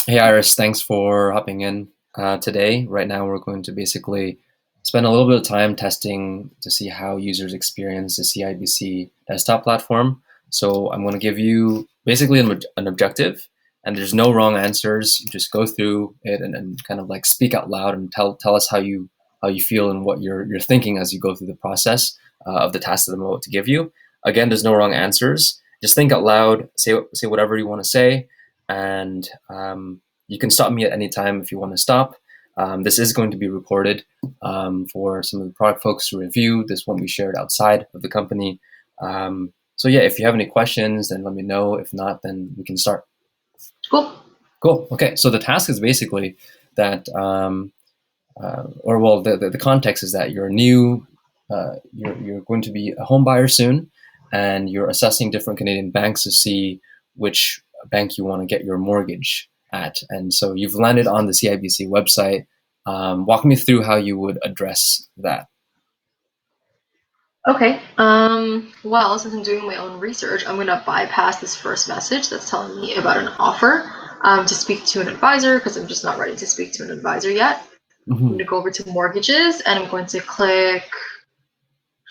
Hey Iris, thanks for hopping in today. Right now, we're going to basically spend a little bit of time testing to see how users experience the CIBC desktop platform. So I'm going to give you basically an objective, and there's no wrong answers. You just go through it and kind of like speak out loud and tell us how you feel and what you're thinking as you go through the process of the task that I'm about to give you. Again, there's no wrong answers. Just think out loud, say whatever you want to say, and you can stop me at any time if you want to stop. This is going to be recorded for some of the product folks to review. This won't be shared outside of the company. So yeah, if you have any questions, then let me know. If not, then we can start. Cool. Cool. Okay. So the task is basically that, or well, the context is that you're new, you're going to be a home buyer soon, and you're assessing different Canadian banks to see which bank you want to get your mortgage at. And so you've landed on the CIBC website. Walk me through how you would address that. Okay. Well, since I'm doing my own research, I'm going to bypass this first message that's telling me about an offer to speak to an advisor because I'm just not ready to speak to an advisor yet. I'm going to go over to mortgages and I'm going to click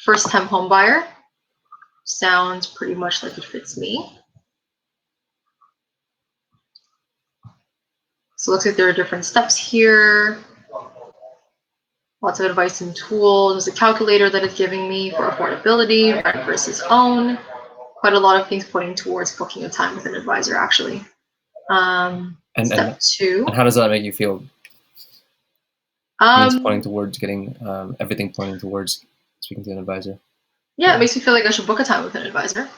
first-time home buyer. Sounds pretty much like it fits me. So it looks like there are different steps here. Lots of advice and tools. There's a calculator that it's giving me for affordability, rent versus own. Quite a lot of things pointing towards booking a time with an advisor, actually. Step two. And how does that make you feel? Means pointing towards getting everything pointing towards speaking to an advisor. Yeah, it makes me feel like I should book a time with an advisor.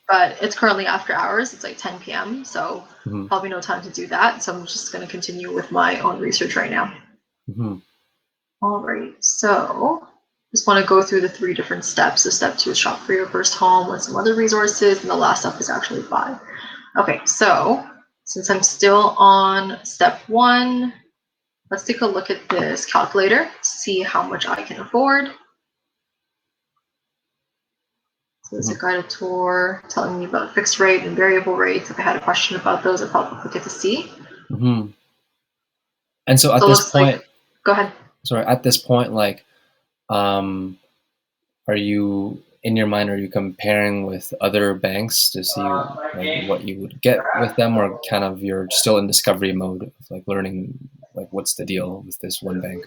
But it's currently after hours. It's like 10 p.m. So probably no time to do that. So I'm just going to continue with my own research right now. All right. So just want to go through the 3 different steps. So step 2 is shop for your first home with some other resources. And the last step is actually buy. Okay. So since I'm still on step 1, let's take a look at this calculator, see how much I can afford. So there's a guided tour telling me about fixed rate and variable rates. If I had a question about those, I'd probably get to see. And so at this point, go ahead. Sorry, at this point, like, are you in your mind? Are you comparing with other banks to see like, what you would get with them, or kind of you're still in discovery mode, of, like learning, like what's the deal with this one bank?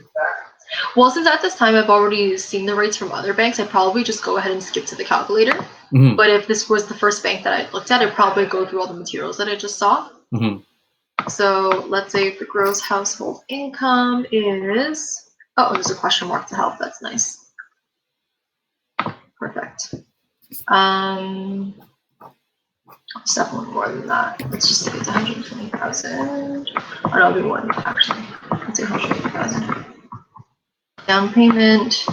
Well, since at this time I've already seen the rates from other banks, I'd probably just go ahead and skip to the calculator. But if this was the first bank that I looked at, I'd probably go through all the materials that I just saw. So let's say if the gross household income is, oh, there's a question mark to help. That's nice. Perfect. It's definitely more than that. Let's just say it's 120,000. Oh, no, it'll be more than that, actually. Let's say 120,000. Down payment.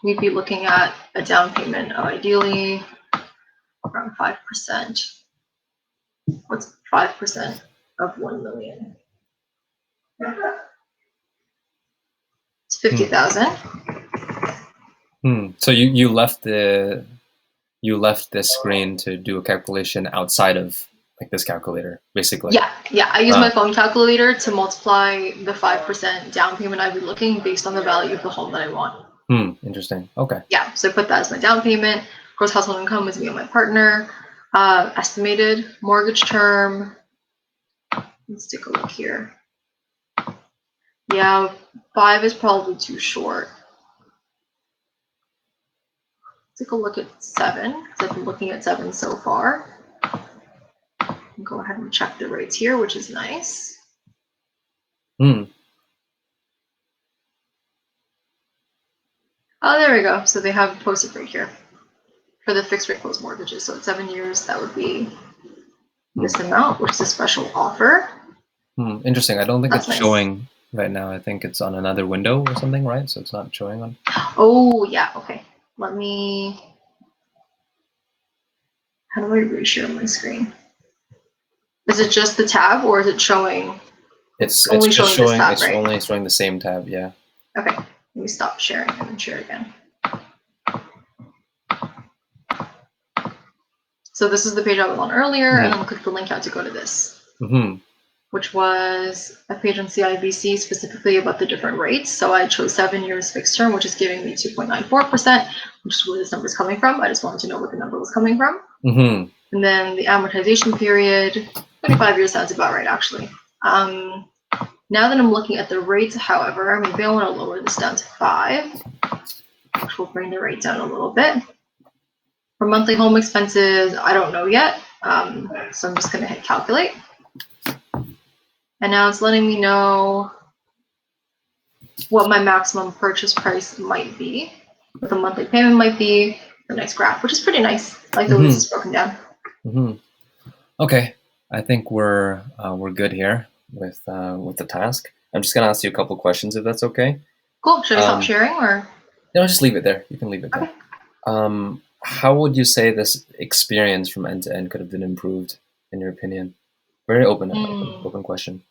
We'd be looking at a down payment of ideally around 5%. What's 5% of 1 million? It's 50,000. So you left the screen to do a calculation outside of like this calculator, basically. Yeah. I use my phone calculator to multiply the 5% down payment I'd be looking based on the value of the home that I want. Interesting. Okay. Yeah, so I put that as my down payment. Gross household income is me and my partner. Estimated mortgage term. Let's take a look here. Yeah, 5 is probably too short. Take a look at 7, because I've been looking at 7 so far. Go ahead and check the rates here, which is nice. Oh, there we go. So they have a posted rate here for the fixed rate closed mortgages. So at 7 years, that would be this amount, which is a special offer. Interesting. I don't think it's showing right now. I think it's on another window or something, right? So it's not showing on. Oh, yeah. Okay. Let me. How do I reshare my screen? Is it just the tab, or is it showing? It's only showing this tab, right? It's only showing the same tab. Yeah. Okay. Let me stop sharing and then share again. So this is the page I was on earlier, and then click the link out to go to this. which was a page on CIBC specifically about the different rates. So I chose 7 years fixed term, which is giving me 2.94%, which is where this number is coming from. I just wanted to know where the number was coming from. And then the amortization period, 25 years sounds about right, actually. Now that I'm looking at the rates, however, maybe I want to lower this down to 5, which will bring the rate down a little bit. For monthly home expenses, I don't know yet, so I'm just going to hit calculate. And now it's letting me know what my maximum purchase price might be, what the monthly payment might be, the next graph, which is pretty nice. I like the way this is broken down. Okay, I think we're good here with the task. I'm just gonna ask you a couple questions if that's okay. Cool. Should I stop sharing or? No, just leave it there. You can leave it there. Okay. How would you say this experience from end to end could have been improved, in your opinion? Very open question.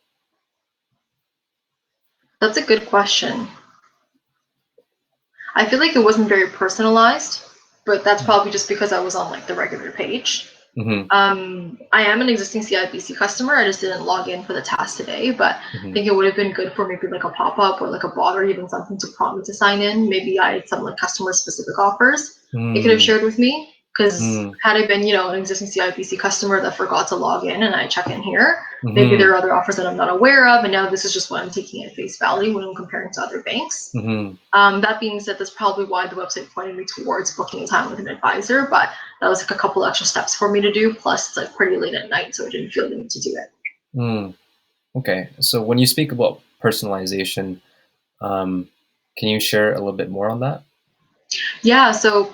That's a good question. I feel like it wasn't very personalized, but that's probably just because I was on like the regular page. I am an existing CIBC customer. I just didn't log in for the task today, but I think it would have been good for maybe like a pop-up or like a bot or even something to prompt me to sign in. Maybe I had some like customer specific offers they could have shared with me. Because had I been, an existing CIBC customer that forgot to log in and I check in here, maybe there are other offers that I'm not aware of, and now this is just what I'm taking at face value when I'm comparing to other banks. That being said, that's probably why the website pointed me towards booking a time with an advisor, but that was like a couple extra steps for me to do, plus it's like pretty late at night, so I didn't feel the need to do it. Okay, so when you speak about personalization, can you share a little bit more on that? Yeah, so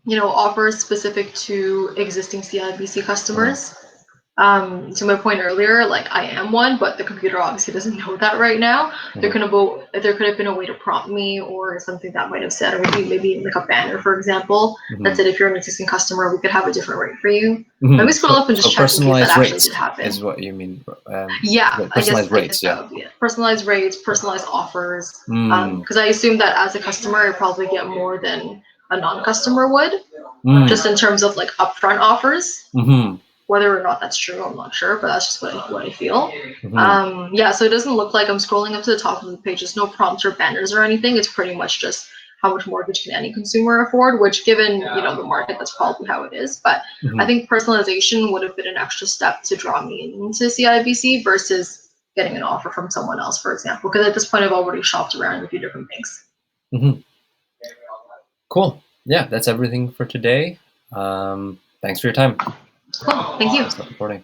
offers specific to existing CIBC customers. To my point earlier, like I am one, but the computer obviously doesn't know that right now. There could have been a way to prompt me or something that might have said, or maybe like a banner, for example, that said if you're an existing customer, we could have a different rate for you. Let me scroll up and just check in case that actually did happen. Is what you mean? Yeah, personalized rates. That would be it. Personalized rates, personalized offers. Because I assume that as a customer, I probably get more than a non-customer would, just in terms of like upfront offers. Whether or not that's true, I'm not sure, but that's just what I feel. So it doesn't look like I'm scrolling up to the top of the page. There's no prompts or banners or anything. It's pretty much just how much mortgage can any consumer afford, which given, the market, that's probably how it is. But I think personalization would have been an extra step to draw me into CIBC versus getting an offer from someone else, for example, because at this point I've already shopped around a few different banks. Cool. Yeah, that's everything for today. Thanks for your time. Cool. Thank you. Stop recording.